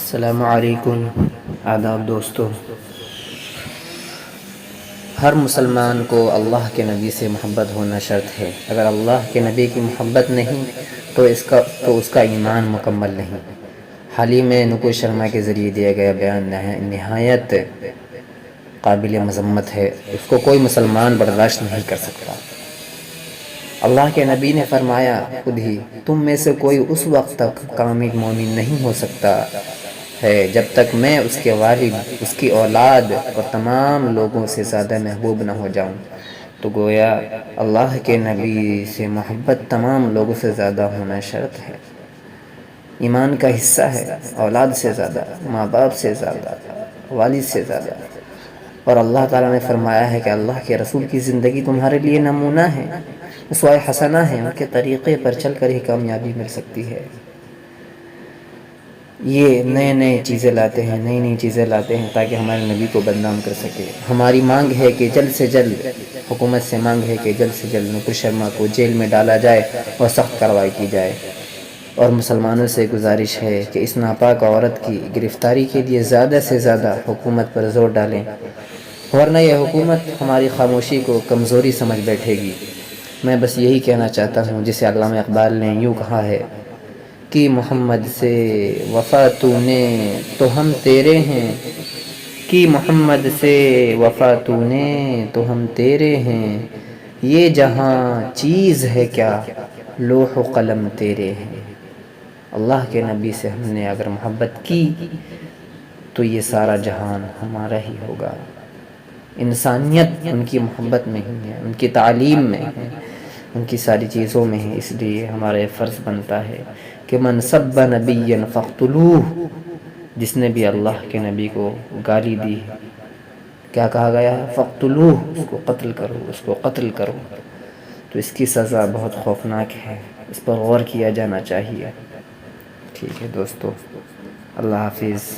السلام علیکم، آداب دوستو۔ ہر مسلمان کو اللہ کے نبی سے محبت ہونا شرط ہے۔ اگر اللہ کے نبی کی محبت نہیں تو اس کا ایمان مکمل نہیں۔ حال ہی میں نکو شرما کے ذریعے دیا گیا بیان نہایت قابل مذمت ہے، اس کو کوئی مسلمان برداشت نہیں کر سکتا۔ اللہ کے نبی نے فرمایا خود ہی، تم میں سے کوئی اس وقت تک کامل مومن نہیں ہو سکتا ہے جب تک میں اس کے والد، اس کی اولاد اور تمام لوگوں سے زیادہ محبوب نہ ہو جاؤں۔ تو گویا اللہ کے نبی سے محبت تمام لوگوں سے زیادہ ہونا شرط ہے، ایمان کا حصہ ہے۔ اولاد سے زیادہ، ماں باپ سے زیادہ، والد سے زیادہ۔ اور اللہ تعالیٰ نے فرمایا ہے کہ اللہ کے رسول کی زندگی تمہارے لیے نمونہ ہے، اسوہ حسنہ ہے، ان کے طریقے پر چل کر ہی کامیابی مل سکتی ہے۔ یہ نئے چیزیں لاتے ہیں، نئی چیزیں لاتے ہیں تاکہ ہمارے نبی کو بدنام کر سکے۔ ہماری مانگ ہے کہ جلد سے جلد، حکومت سے مانگ ہے کہ جلد سے جلد نکو شرما کو جیل میں ڈالا جائے اور سخت کارروائی کی جائے۔ اور مسلمانوں سے گزارش ہے کہ اس ناپاک عورت کی گرفتاری کے لیے زیادہ سے زیادہ حکومت پر زور ڈالیں، ورنہ یہ حکومت ہماری خاموشی کو کمزوری سمجھ بیٹھے گی۔ میں بس یہی کہنا چاہتا ہوں، جسے علامہ اقبال نے یوں کہا ہے کہ محمد سے وفا تو نے تو ہم تیرے ہیں، کہ محمد سے وفا تو نے تو ہم تیرے ہیں، یہ جہاں چیز ہے کیا لوح و قلم تیرے ہیں۔ اللہ کے نبی سے ہم نے اگر محبت کی تو یہ سارا جہان ہمارا ہی ہوگا۔ انسانیت ان کی محبت میں ہی ہے، ان کی تعلیم میں ہے، ان کی ساری چیزوں میں ہے۔ اس لیے ہمارا فرض بنتا ہے کہ من سب نبیا فاقتلوہ، جس نے بھی اللہ کے نبی کو گالی دی ہے، کیا کہا گیا ہے؟ فاقتلوہ، اس کو قتل کرو، اس کو قتل کرو۔ تو اس کی سزا بہت خوفناک ہے، اس پر غور کیا جانا چاہیے۔ ٹھیک ہے دوستو، اللہ حافظ۔